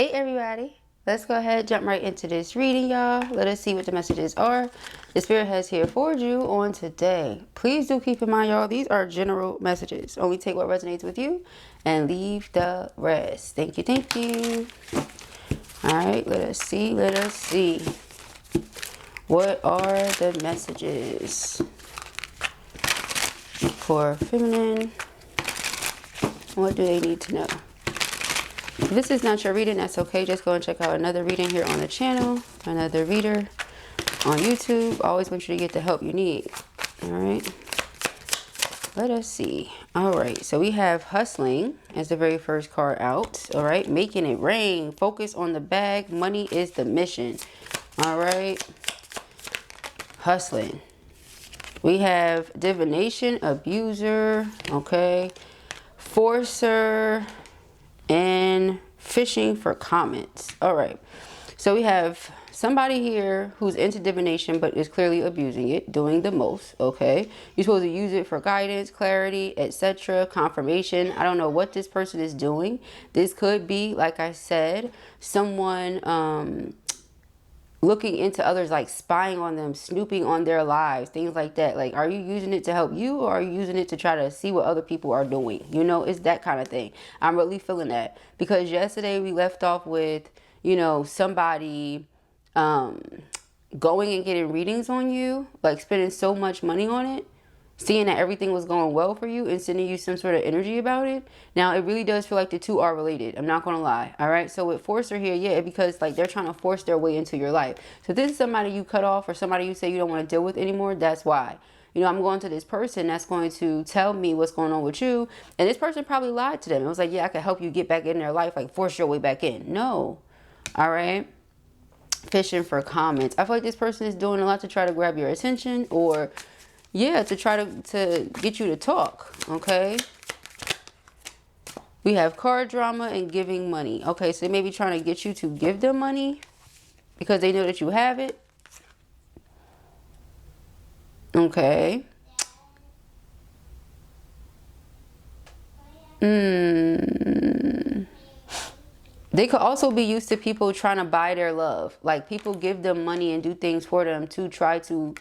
Hey everybody, let's go ahead, jump right into this reading, y'all. Let us see what the messages are the Spirit has here for you on today. Please do keep in mind, y'all, these are general messages. Only take what resonates with you and leave the rest. Thank you, thank you. All right, let us see. What are the messages for feminine? What do they need to know? If this is not your reading, that's okay. Just go and check out another reading here on the channel. Another reader on YouTube. Always make sure you get the help you need. All right. Let us see. All right. So we have hustling as the very first card out. All right. Making it rain. Focus on the bag. Money is the mission. All right. Hustling. We have divination, abuser. Okay. Forcer. And fishing for comments. All right, so we have somebody here who's into divination but is clearly abusing it, doing the most. Okay, you're supposed to use it for guidance, clarity, etc., confirmation. I don't know what this person is doing. This could be, like I said, someone looking into others, like spying on them, snooping on their lives, things like that. Like, are you using it to help you, or are you using it to try to see what other people are doing? You know, it's that kind of thing. I'm really feeling that, because yesterday we left off with, you know, somebody going and getting readings on you, like spending so much money on it, seeing that everything was going well for you and sending you some sort of energy about it. Now, it really does feel like the two are related. I'm not going to lie. All right. So with forcer here, yeah, because like they're trying to force their way into your life. So this is somebody you cut off, or somebody you say you don't want to deal with anymore. That's why. You know, I'm going to this person that's going to tell me what's going on with you. And this person probably lied to them. It was like, yeah, I can help you get back in their life, like force your way back in. No. All right. Fishing for comments. I feel like this person is doing a lot to try to grab your attention, or yeah, to try to get you to talk. Okay. We have card drama and giving money. Okay, so they may be trying to get you to give them money because they know that you have it. Okay. They could also be used to people trying to buy their love. Like, people give them money and do things for them to try to,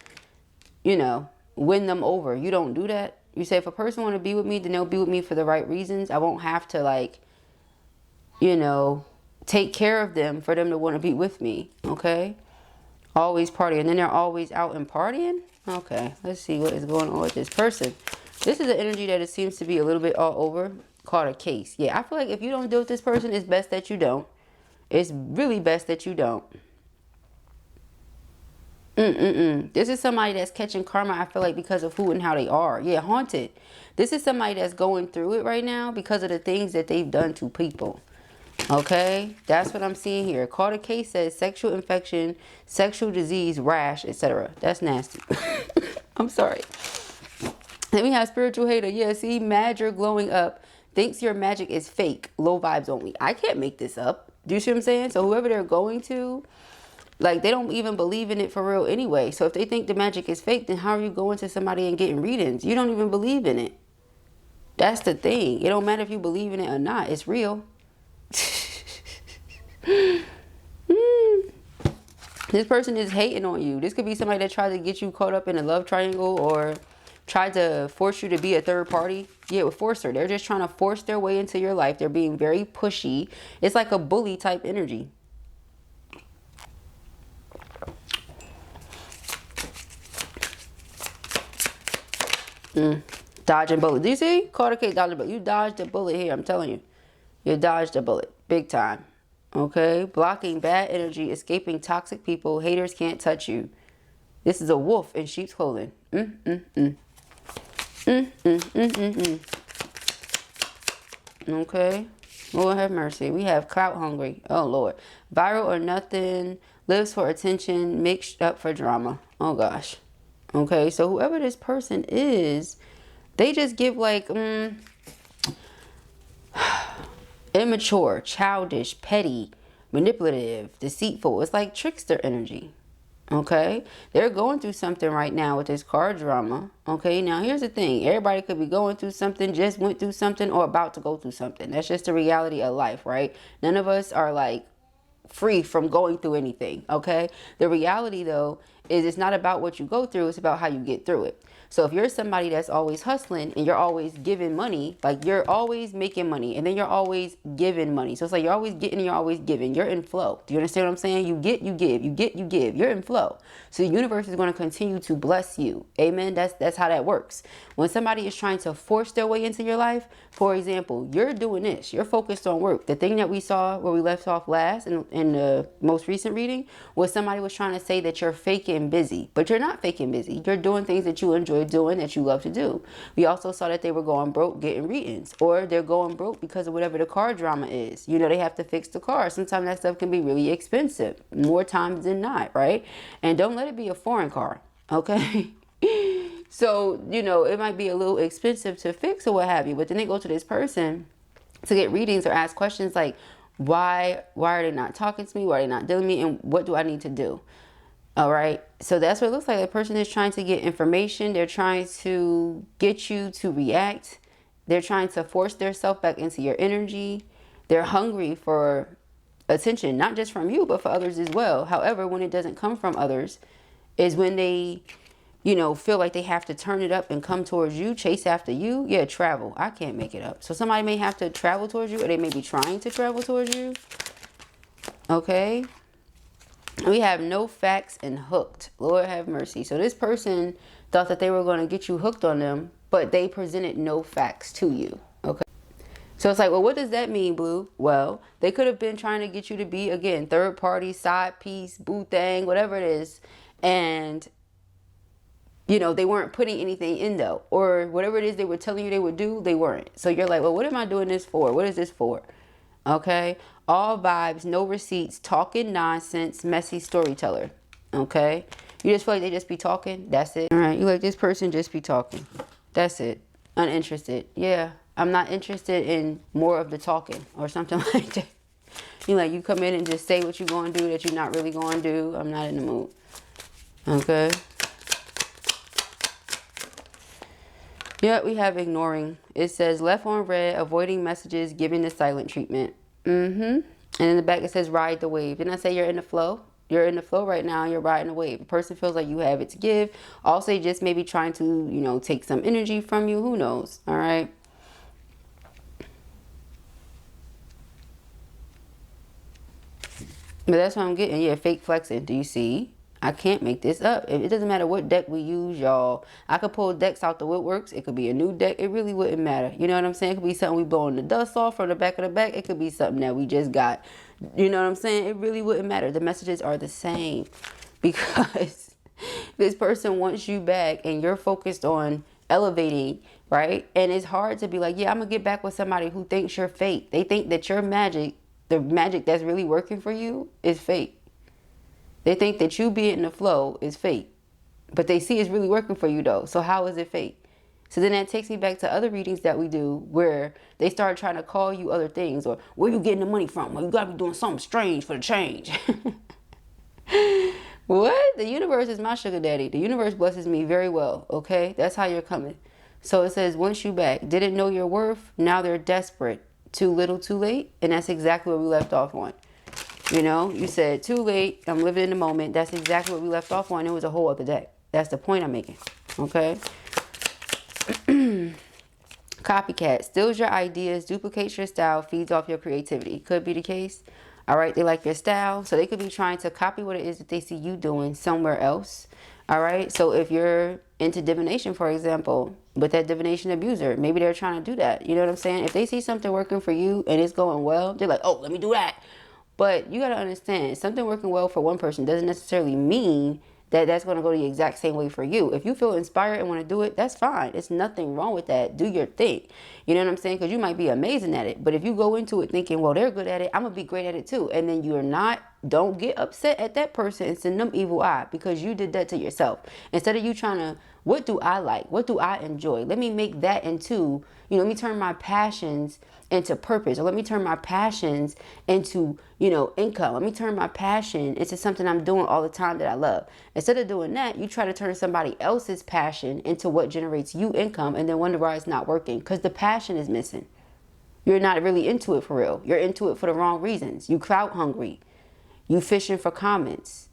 you know, win them over. You don't do that. You say, if a person want to be with me, then they'll be with me for the right reasons. I won't have to, like, you know, take care of them for them to want to be with me. Okay. Always partying. And then they're always out and partying. Okay. Let's see what is going on with this person. This is an energy that it seems to be a little bit all over, called a case. Yeah. I feel like if you don't deal with this person, it's best that you don't. It's really best that you don't. This is somebody that's catching karma, I feel like, because of who and how they are. Yeah, haunted. This is somebody that's going through it right now because of the things that they've done to people. Okay, that's what I'm seeing here. Called a case says sexual infection, sexual disease, rash, etc. That's nasty. I'm sorry. Then we have spiritual hater. Yeah, see, mad you're glowing up. Thinks your magic is fake. Low vibes only. I can't make this up. Do you see what I'm saying? So whoever they're going to, like, they don't even believe in it for real anyway. So if they think the magic is fake, then how are you going to somebody and getting readings? You don't even believe in it. That's the thing. It don't matter if you believe in it or not. It's real. This person is hating on you. This could be somebody that tried to get you caught up in a love triangle, or tried to force you to be a third party. Yeah, with forcer. They're just trying to force their way into your life. They're being very pushy. It's like a bully type energy. Dodging bullet. Do you see? Caught a case, dodging bullet. You dodged a bullet here. I'm telling you. You dodged a bullet. Big time. Okay. Blocking bad energy. Escaping toxic people. Haters can't touch you. This is a wolf in sheep's clothing. Okay. Lord have mercy. We have clout hungry. Oh, Lord. Viral or nothing. Lives for attention. Mixed up for drama. Oh, gosh. Okay, so whoever this person is, they just give like immature, childish, petty, manipulative, deceitful. It's like trickster energy. Okay, they're going through something right now with this card drama. Okay, now here's the thing. Everybody could be going through something, just went through something, or about to go through something. That's just the reality of life, right? None of us are like free from going through anything. Okay, the reality though is it's not about what you go through, it's about how you get through it. So if you're somebody that's always hustling and you're always giving money, like you're always making money and then you're always giving money. So it's like you're always getting and you're always giving. You're in flow. Do you understand what I'm saying? You get, you give, you get, you give. You're in flow. So the universe is going to continue to bless you. Amen. That's how that works. When somebody is trying to force their way into your life, for example, you're doing this. You're focused on work. The thing that we saw where we left off last in the most recent reading was somebody was trying to say that you're faking busy, but you're not faking busy. You're doing things that you enjoy doing, that you love to do. We also saw that they were going broke getting readings, or they're going broke because of whatever the car drama is. You know, they have to fix the car. Sometimes that stuff can be really expensive, more times than not, right? And don't let it be a foreign car, okay? So, you know, it might be a little expensive to fix or what have you, but then they go to this person to get readings or ask questions like, why are they not talking to me? Why are they not dealing with me? And what do I need to do? All right. So that's what it looks like. The person is trying to get information. They're trying to get you to react. They're trying to force themselves back into your energy. They're hungry for attention, not just from you, but for others as well. However, when it doesn't come from others is when they, you know, feel like they have to turn it up and come towards you, chase after you. Yeah, travel. I can't make it up. So somebody may have to travel towards you, or they may be trying to travel towards you. Okay. We have no facts and hooked. Lord have mercy. So this person thought that they were going to get you hooked on them, but they presented no facts to you. Okay. So it's like, well, what does that mean, Blue? Well, they could have been trying to get you to be, again, third party, side piece, boo thing, whatever it is. And, you know, they weren't putting anything in though, or whatever it is they were telling you they would do, they weren't. So you're like, well, what am I doing this for? What is this for? Okay. All vibes, no receipts, talking nonsense, messy storyteller. Okay. You just feel like they just be talking. That's it. All right. You like this person just be talking. That's it. Uninterested. Yeah. I'm not interested in more of the talking or something like that. You like, you come in and just say what you're going to do that you're not really going to do. I'm not in the mood. Okay. Yeah, we have ignoring. It says left on red, avoiding messages, giving the silent treatment. And in the back it says ride the wave. Didn't I say you're in the flow? You're in the flow right now. You're riding the wave. The person feels like you have it to give. Also, just maybe trying to, you know, take some energy from you. Who knows? All right. But that's what I'm getting. Yeah, fake flexing. Do you see? I can't make this up. It doesn't matter what deck we use, y'all. I could pull decks out the woodworks. It could be a new deck. It really wouldn't matter. You know what I'm saying? It could be something we blowing the dust off from the back of the back. It could be something that we just got. You know what I'm saying? It really wouldn't matter. The messages are the same because this person wants you back and you're focused on elevating, right? And it's hard to be like, yeah, I'm going to get back with somebody who thinks you're fake. They think that your magic, the magic that's really working for you, is fake. They think that you being in the flow is fake, but they see it's really working for you though. So how is it fake? So then that takes me back to other readings that we do where they start trying to call you other things, or where you getting the money from? Well, you gotta be doing something strange for the change. What? The universe is my sugar daddy. The universe blesses me very well. Okay, that's how you're coming. So it says, once you back, didn't know your worth. Now they're desperate. Too little, too late. And that's exactly what we left off on. You know, you said too late, I'm living in the moment. That's exactly what we left off on. It was a whole other deck. That's the point I'm making. Okay. Copycat steals your ideas, duplicates your style, feeds off your creativity. Could be the case. All right. They like your style. So they could be trying to copy what it is that they see you doing somewhere else. All right. So if you're into divination, for example, with that divination abuser, maybe they're trying to do that. You know what I'm saying? If they see something working for you and it's going well, they're like, oh, let me do that. But you got to understand, something working well for one person doesn't necessarily mean that that's going to go the exact same way for you. If you feel inspired and want to do it, that's fine. There's nothing wrong with that. Do your thing. You know what I'm saying? Because you might be amazing at it. But if you go into it thinking, well, they're good at it, I'm going to be great at it too. And then you're not, don't get upset at that person and send them evil eye because you did that to yourself. Instead of you trying to What do I like? What do I enjoy? Let me make that into, let me turn my passions into purpose, or let me turn my passions into, income. Let me turn my passion into something I'm doing all the time that I love. Instead of doing that, you try to turn somebody else's passion into what generates you income, and then wonder why it's not working, because the passion is missing. You're not really into it for real. You're into it for the wrong reasons. You clout hungry. You fishing for comments.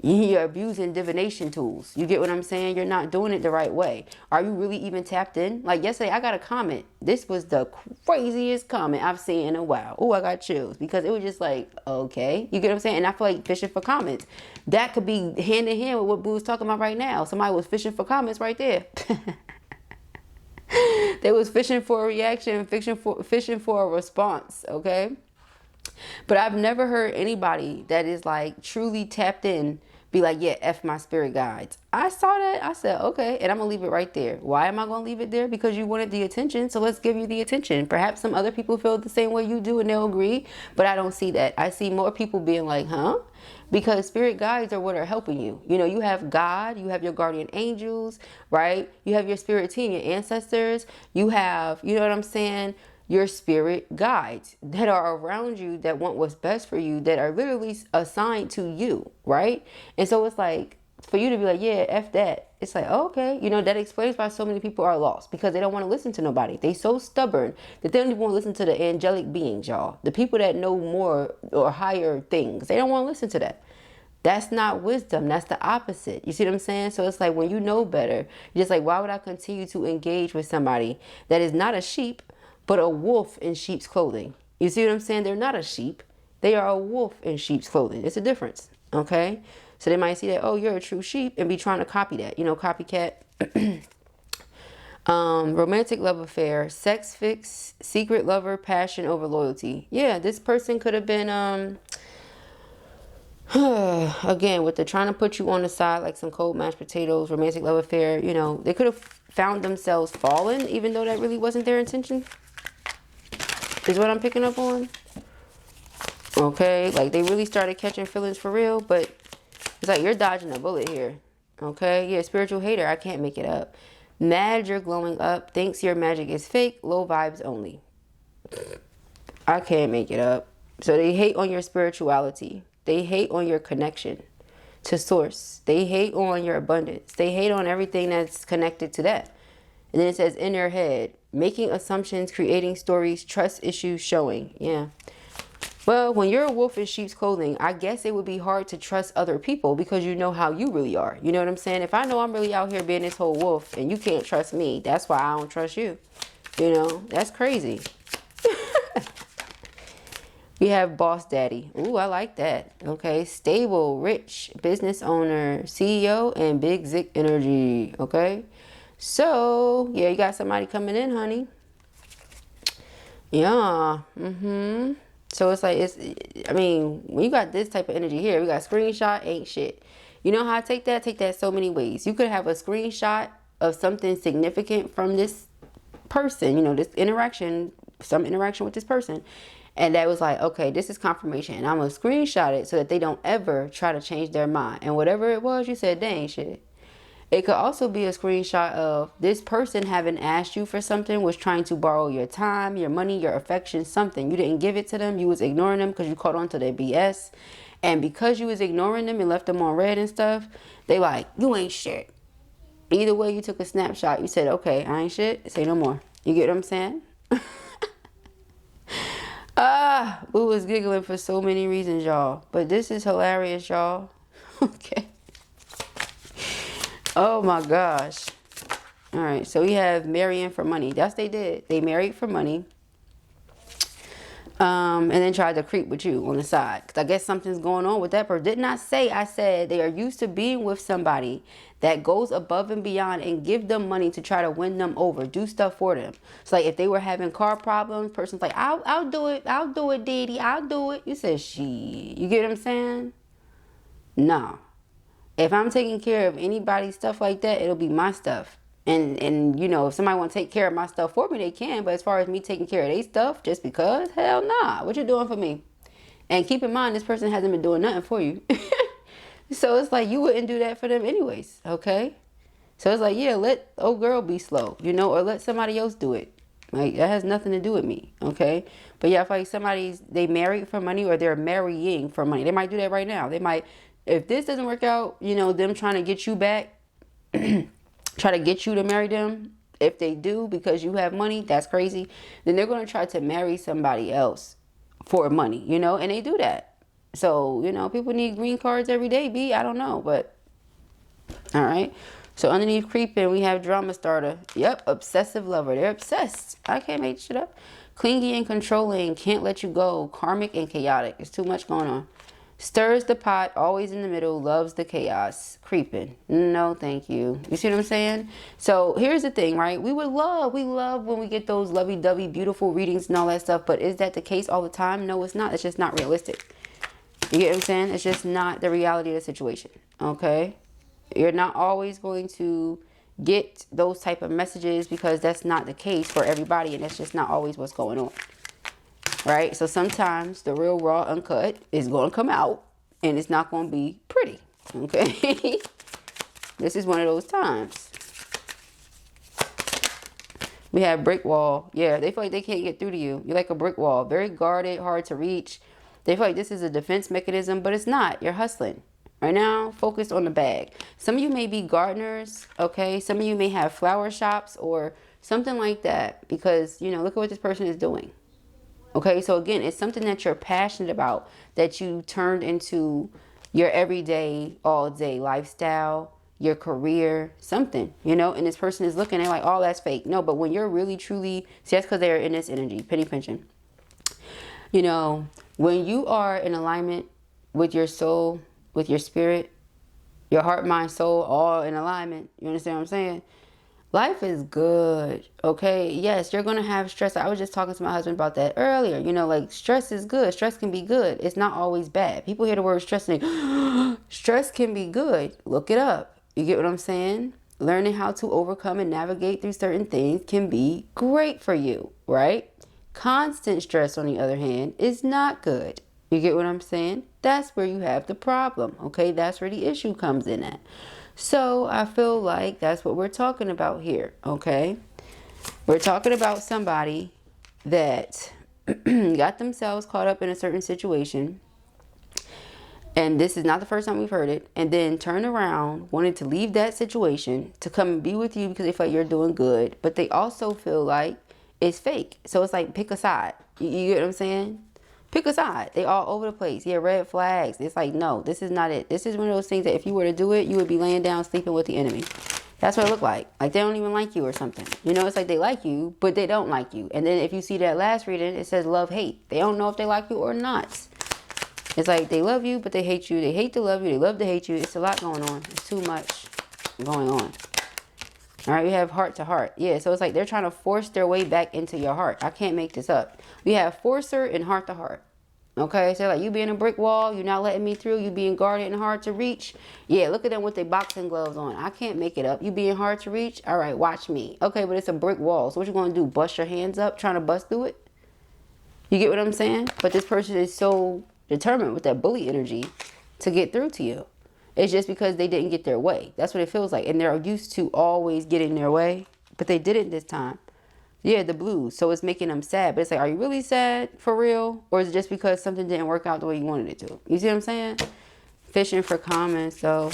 You're abusing divination tools. You get what I'm saying? You're not doing it the right way. Are you really even tapped in? Like yesterday, I got a comment. This was the craziest comment I've seen in a while. Oh, I got chills, because it was just like, okay. You get what I'm saying? And I feel like fishing for comments, that could be hand in hand with what Boo was talking about right now. Somebody was fishing for comments right there. They was fishing for a reaction, fishing for a response, okay? But I've never heard anybody that is like truly tapped in be like, yeah, F my spirit guides. I saw that. I said, okay, and I'm going to leave it right there. Why am I going to leave it there? Because you wanted the attention, so let's give you the attention. Perhaps some other people feel the same way you do and they'll agree, but I don't see that. I see more people being like, huh? Because spirit guides are what are helping you. You have God, you have your guardian angels, right? You have your spirit team, your ancestors. You have, you know what I'm saying? Your spirit guides that are around you, that want what's best for you, that are literally assigned to you, right? And so it's like, for you to be like, yeah, F that. It's like, oh, okay. That explains why so many people are lost, because they don't want to listen to nobody. They so stubborn that they don't even want to listen to the angelic beings, y'all. The people that know more or higher things, they don't want to listen to that. That's not wisdom. That's the opposite. You see what I'm saying? So it's like, when you know better, you're just like, why would I continue to engage with somebody that is not a sheep, but a wolf in sheep's clothing? You see what I'm saying? They're not a sheep. They are a wolf in sheep's clothing. It's a difference, okay? So they might see that, oh, you're a true sheep, and be trying to copy that. Copycat. Romantic love affair, sex fix, secret lover, passion over loyalty. Yeah, this person could have been, again, with the trying to put you on the side like some cold mashed potatoes, romantic love affair, they could have found themselves fallen, even though that really wasn't their intention. Is what I'm picking up on. Okay, like they really started catching feelings for real, but it's like you're dodging a bullet here. Okay, yeah, spiritual hater, I can't make it up. Mad you're glowing up, thinks your magic is fake, low vibes only. I can't make it up. So they hate on your spirituality. They hate on your connection to source. They hate on your abundance. They hate on everything that's connected to that. And then it says in their head, making assumptions, creating stories, trust issues showing. Yeah. Well, when you're a wolf in sheep's clothing, I guess it would be hard to trust other people, because you know how you really are. You know what I'm saying? If I know I'm really out here being this whole wolf and you can't trust me, that's why I don't trust you. That's crazy. We have boss daddy. Ooh, I like that. Okay. Stable, rich, business owner, CEO, and big Zik energy. Okay. So, yeah, you got somebody coming in, honey. Yeah. So it's like, when you got this type of energy here, we got screenshot, ain't shit. You know how I take that? Take that so many ways. You could have a screenshot of something significant from this person, this interaction, some interaction with this person. And that was like, okay, this is confirmation. And I'm going to screenshot it so that they don't ever try to change their mind. And whatever it was, you said, they ain't shit. It could also be a screenshot of this person having asked you for something, was trying to borrow your time, your money, your affection, something. You didn't give it to them. You was ignoring them because you caught on to their BS. And because you was ignoring them and left them on red and stuff, they like, you ain't shit. Either way, you took a snapshot. You said, okay, I ain't shit. Say no more. You get what I'm saying? Boo was giggling for so many reasons, y'all. But this is hilarious, y'all. Okay. Oh my gosh. All right, so we have marrying for money. That's what they did. They married for money. And then tried to creep with you on the side. Because I guess something's going on with that person. Did not say, I said they are used to being with somebody that goes above and beyond and give them money to try to win them over. Do stuff for them. It's like if they were having car problems, person's like, I'll do it. I'll do it, Daddy. I'll do it. You said, she. You get what I'm saying? No. If I'm taking care of anybody's stuff like that, it'll be my stuff. And if somebody want to take care of my stuff for me, they can. But as far as me taking care of their stuff just because, hell nah. What you doing for me? And keep in mind, this person hasn't been doing nothing for you. So it's like you wouldn't do that for them anyways, okay? So it's like, yeah, let old girl be slow, you know, or let somebody else do it. Like, that has nothing to do with me, okay? But yeah, I feel like they married for money, or they're marrying for money. They might do that right now. They might, if this doesn't work out, you know, them trying to get you back, try to get you to marry them. If they do, because you have money, that's crazy. Then they're going to try to marry somebody else for money, you know, and they do that. So, you know, people need green cards every day, B. I don't know, but all right. So underneath creeping, we have drama starter. Yep, obsessive lover. They're obsessed. I can't make shit up. Clingy and controlling, can't let you go. Karmic and chaotic. It's too much going on. Stirs the pot, always in the middle, loves the chaos. Creeping. No, thank you. You see what I'm saying? So here's the thing, right? We love when we get those lovey-dovey, beautiful readings and all that stuff. But is that the case all the time? No, it's not. It's just not realistic. You get what I'm saying? It's just not the reality of the situation. Okay? You're not always going to get those type of messages, because that's not the case for everybody, and that's just not always what's going on. Right? So sometimes the real raw uncut is going to come out, and it's not going to be pretty. Okay? This is one of those times. We have brick wall. Yeah, they feel like they can't get through to you. You're like a brick wall. Very guarded, hard to reach. They feel like this is a defense mechanism, but it's not. You're hustling. Right now, focused on the bag. Some of you may be gardeners, okay? Some of you may have flower shops or something like that, because, you know, look at what this person is doing. Okay, so again, it's something that you're passionate about, that you turned into your everyday, all day lifestyle, your career, something, you know? And this person is looking at like, oh, that's fake. No, but when you're really, truly, see, that's because they're in this energy, penny pinching. You know, when you are in alignment with your soul, with your spirit, your heart, mind, soul, all in alignment. You understand what I'm saying? Life is good, okay? Yes, you're going to have stress. I was just talking to my husband about that earlier. You know, like, stress is good. Stress can be good. It's not always bad. People hear the word stress and they, stress can be good. Look it up. You get what I'm saying? Learning how to overcome and navigate through certain things can be great for you, right? Constant stress, on the other hand, is not good. You get what I'm saying? That's where you have the problem, okay? That's where the issue comes in at. So I feel like that's what we're talking about here, okay? We're talking about somebody that got themselves caught up in a certain situation. And this is not the first time we've heard it. And then turn around, wanted to leave that situation to come and be with you because they feel like you're doing good. But they also feel like it's fake. So it's like, pick a side. You get what I'm saying? Pick a side. They all over the place. Yeah, red flags. It's like, no, this is not it. This is one of those things that if you were to do it, you would be laying down sleeping with the enemy. That's what it looked like. Like they don't even like you or something. You know, it's like they like you, but they don't like you. And then if you see that last reading, it says love, hate. They don't know if they like you or not. It's like they love you, but they hate you. They hate to love you. They love to hate you. It's a lot going on. It's too much going on. All right, we have heart to heart. Yeah, so it's like they're trying to force their way back into your heart. I can't make this up. We have forcer and heart to heart. Okay, so like you being a brick wall, you're not letting me through, you being guarded and hard to reach. Yeah, look at them with their boxing gloves on. I can't make it up. You being hard to reach? All right, watch me. Okay, but it's a brick wall. So what you going to do? Bust your hands up trying to bust through it? You get what I'm saying? But this person is so determined with that bully energy to get through to you. It's just because they didn't get their way. That's what it feels like. And they're used to always getting their way, but they didn't this time. Yeah, the blues. So it's making them sad. But it's like, are you really sad for real? Or is it just because something didn't work out the way you wanted it to? You see what I'm saying? Fishing for comments. So,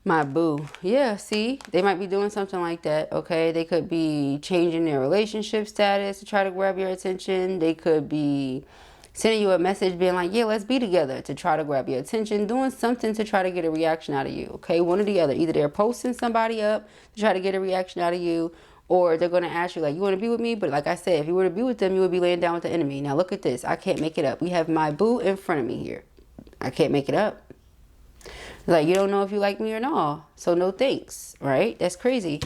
my boo. Yeah, see? They might be doing something like that, okay? They could be changing their relationship status to try to grab your attention. They could be sending you a message being like, yeah, let's be together, to try to grab your attention, doing something to try to get a reaction out of you, okay? One or the other. Either they're posting somebody up to try to get a reaction out of you, or they're going to ask you, like, you want to be with me? But like I said, if you were to be with them, you would be laying down with the enemy. Now look at this. I can't make it up. We have my boo in front of me here. I can't make it up. Like, you don't know if you like me or not. So no thanks, right? That's crazy.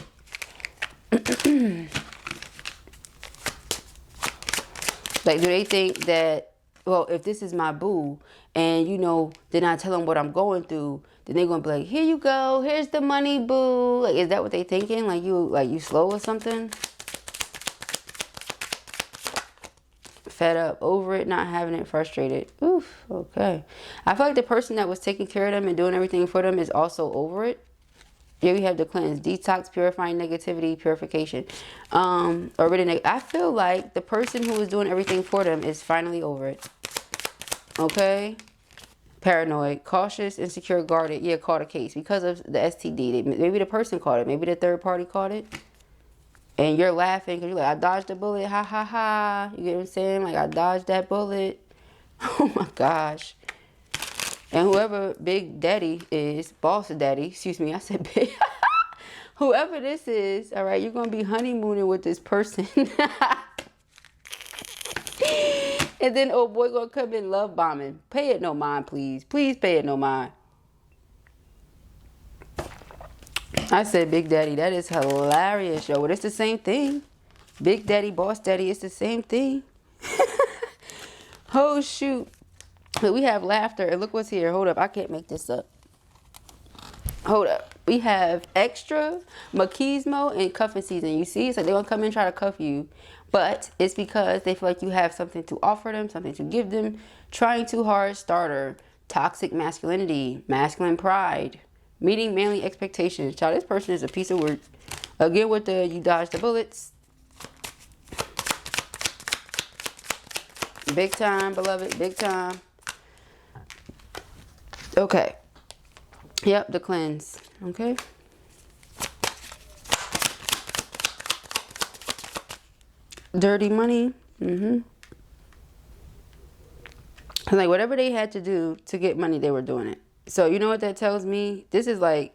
Like, do they think that, well, if this is my boo and, you know, then I tell them what I'm going through, then they're going to be like, here you go. Here's the money, boo. Like, is that what they thinking? Like you slow or something? fed up, over it, not having it, frustrated. Oof, okay. I feel like the person that was taking care of them and doing everything for them is also over it. Here we have the cleanse, detox, purifying negativity, purification. I feel like the person who was doing everything for them is finally over it. Okay. Paranoid, cautious, insecure, guarded. Yeah, caught a case because of the STD. Maybe the person caught it. Maybe the third party caught it. And you're laughing because you're like, I dodged the bullet. Ha, ha, ha. You get what I'm saying? Like, I dodged that bullet. Oh, my gosh. And whoever Big Daddy is, Boss Daddy, excuse me, I said big. Whoever this is, all right, you're going to be honeymooning with this person. And then, oh boy, going to come in love bombing. Pay it no mind, please. Please pay it no mind. I said Big Daddy. That is hilarious, yo. But it's the same thing. Big Daddy, Boss Daddy, it's the same thing. Oh, shoot. But we have laughter. And look what's here. Hold up. I can't make this up. Hold up. We have extra, machismo, and cuffing season. You see? So they're going to come in and try to cuff you. But it's because they feel like you have something to offer them, something to give them. Trying too hard, starter. Toxic masculinity, masculine pride. Meeting manly expectations. Child, this person is a piece of work. Again, with the you dodge the bullets. Big time, beloved. Big time. Okay. Yep, the cleanse. Okay. Dirty money. Like, whatever they had to do to get money, they were doing it. So, you know what that tells me? This is like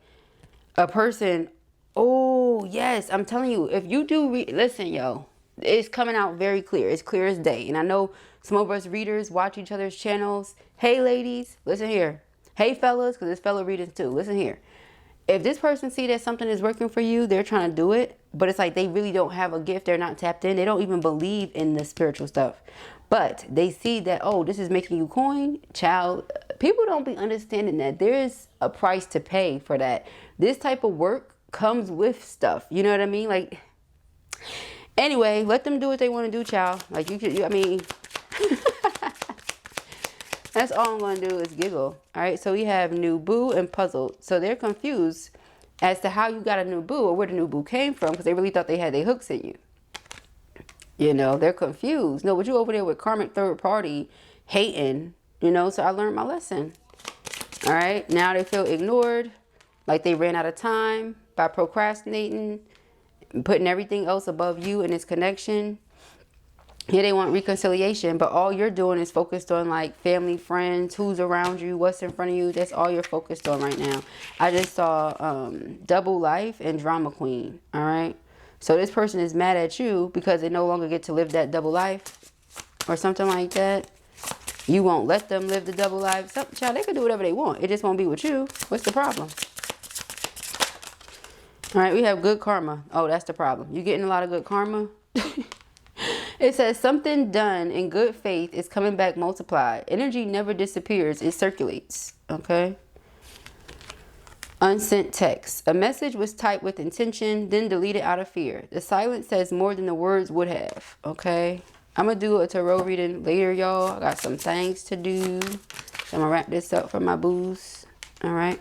a person. Oh, yes. I'm telling you, if you do listen, yo, it's coming out very clear. It's clear as day. And I know some of us readers watch each other's channels. Hey, ladies, listen here. Hey, fellas, because there's fellow readers too. Listen here. If this person see that something is working for you, they're trying to do it. But it's like they really don't have a gift. They're not tapped in. They don't even believe in the spiritual stuff. But they see that, oh, this is making you coin. Child, people don't be understanding that there is a price to pay for that. This type of work comes with stuff. You know what I mean? Like, anyway, let them do what they want to do, child. Like, I mean, that's all I'm going to do is giggle. All right, so we have new boo and puzzled. So they're confused as to how you got a new boo or where the new boo came from because they really thought they had their hooks in you. You know, they're confused. No, but you over there with karmic third party hating, you know, so I learned my lesson. All right, now they feel ignored, like they ran out of time by procrastinating, putting everything else above you and its connection. Here they want reconciliation, but all you're doing is focused on like family, friends, who's around you, what's in front of you. That's all you're focused on right now. I just saw double life and drama queen. All right. So this person is mad at you because they no longer get to live that double life or something like that. You won't let them live the double life. Child, they can do whatever they want. It just won't be with you. What's the problem? All right, we have good karma. Oh, that's the problem. You getting a lot of good karma? It says something done in good faith is coming back multiplied. Energy never disappears. It circulates. Okay. Unsent text. A message was typed with intention, then deleted out of fear. The silence says more than the words would have. Okay. I'm going to do a tarot reading later, y'all. I got some things to do. So I'm going to wrap this up for my booze. All right.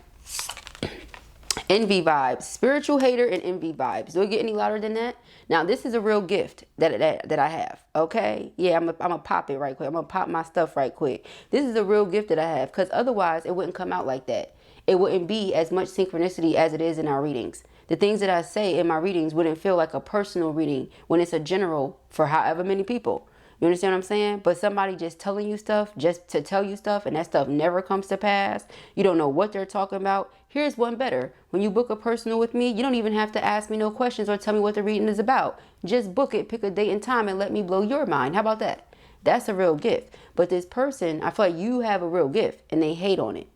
Envy vibes. Spiritual hater and envy vibes. Do it get any louder than that? Now, this is a real gift that I have. Okay. Yeah, I'm going to pop it right quick. I'm going to pop my stuff right quick. This is a real gift that I have because otherwise it wouldn't come out like that. It wouldn't be as much synchronicity as it is in our readings. The things that I say in my readings wouldn't feel like a personal reading when it's a general for however many people. You understand what I'm saying? But somebody just telling you stuff just to tell you stuff and that stuff never comes to pass. You don't know what they're talking about. Here's one better. When you book a personal with me, you don't even have to ask me no questions or tell me what the reading is about. Just book it, pick a date and time and let me blow your mind. How about that? That's a real gift. But this person, I feel like you have a real gift and they hate on it.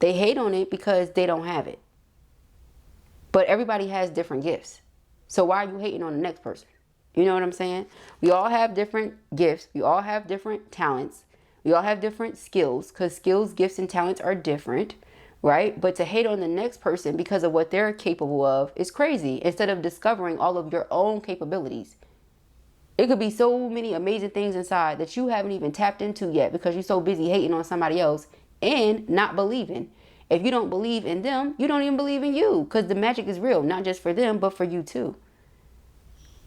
They hate on it because they don't have it. But everybody has different gifts. So why are you hating on the next person? You know what I'm saying? We all have different gifts. We all have different talents. We all have different skills because skills, gifts, and talents are different, right? But to hate on the next person because of what they're capable of is crazy instead of discovering all of your own capabilities. It could be so many amazing things inside that you haven't even tapped into yet because you're so busy hating on somebody else and not believing. If you don't believe in them, you don't even believe in you, because the magic is real, not just for them, but for you too.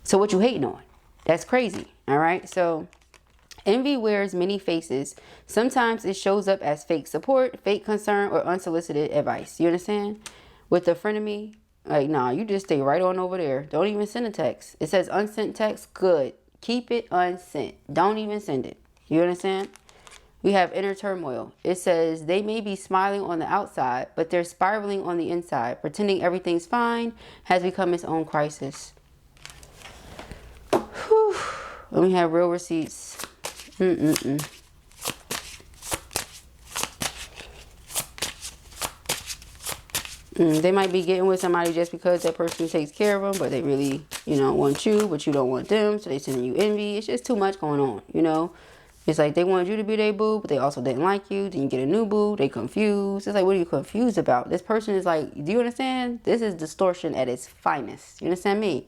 So what you hating on? That's crazy. All right. So envy wears many faces. Sometimes it shows up as fake support, fake concern, or unsolicited advice. You understand? With the frenemy, like, nah, you just stay right on over there. Don't even send a text. It says unsent text. Good. Keep it unsent. Don't even send it. You understand? We have inner turmoil. It says they may be smiling on the outside, but they're spiraling on the inside. Pretending everything's fine has become its own crisis. Whew. And we have real receipts. They might be getting with somebody just because that person takes care of them, but they really, want you, but you don't want them. So they sending you envy. It's just too much going on, It's like they wanted you to be their boo, but they also didn't like you. Then you get a new boo. They confused. It's like, what are you confused about? This person is like, do you understand? This is distortion at its finest. You understand me?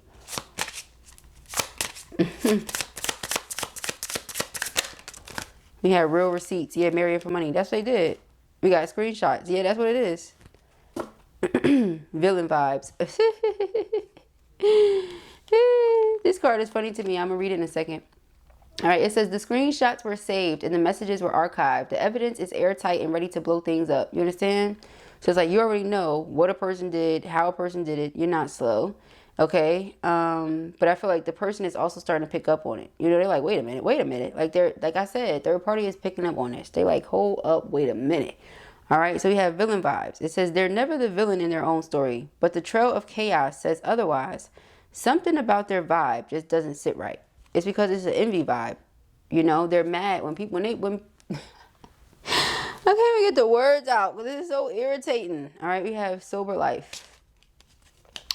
We have real receipts. Yeah, marrying for money. That's what they did. We got screenshots. Yeah, that's what it is. Villain vibes. This card is funny to me. I'm going to read it in a second. All right, it says the screenshots were saved and the messages were archived. The evidence is airtight and ready to blow things up. You understand? So it's like you already know what a person did, how a person did it. You're not slow. Okay. But I feel like the person is also starting to pick up on it. They're like, wait a minute. Like I said, third party is picking up on this. They like, hold up, wait a minute. All right, so we have villain vibes. It says they're never the villain in their own story, but the trail of chaos says otherwise. Something about their vibe just doesn't sit right. It's because it's an envy vibe. They're mad when I can't even get the words out because this is so irritating. All right, we have sober life.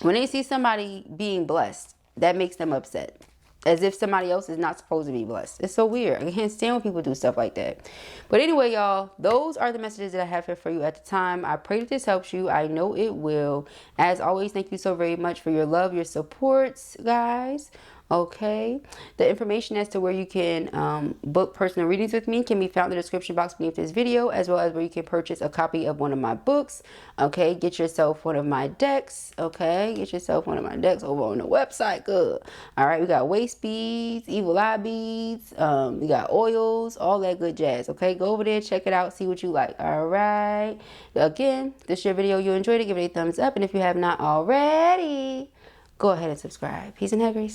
When they see somebody being blessed, that makes them upset. As if somebody else is not supposed to be blessed. It's so weird. I can't stand when people do stuff like that. But anyway, y'all, those are the messages that I have here for you at the time. I pray that this helps you. I know it will. As always, thank you so very much for your love, your supports, guys. Okay, the information as to where you can book personal readings with me can be found in the description box beneath this video, as well as where you can purchase a copy of one of my books. Okay, get yourself one of my decks. Okay, get yourself one of my decks over on the website. Good. All right, we got waist beads, evil eye beads, we got oils, all that good jazz. Okay, go over there, check it out, see what you like. All right, again, this is your video. You enjoyed it, give it a thumbs up, and if you have not already, go ahead and subscribe. Peace and hair, grace.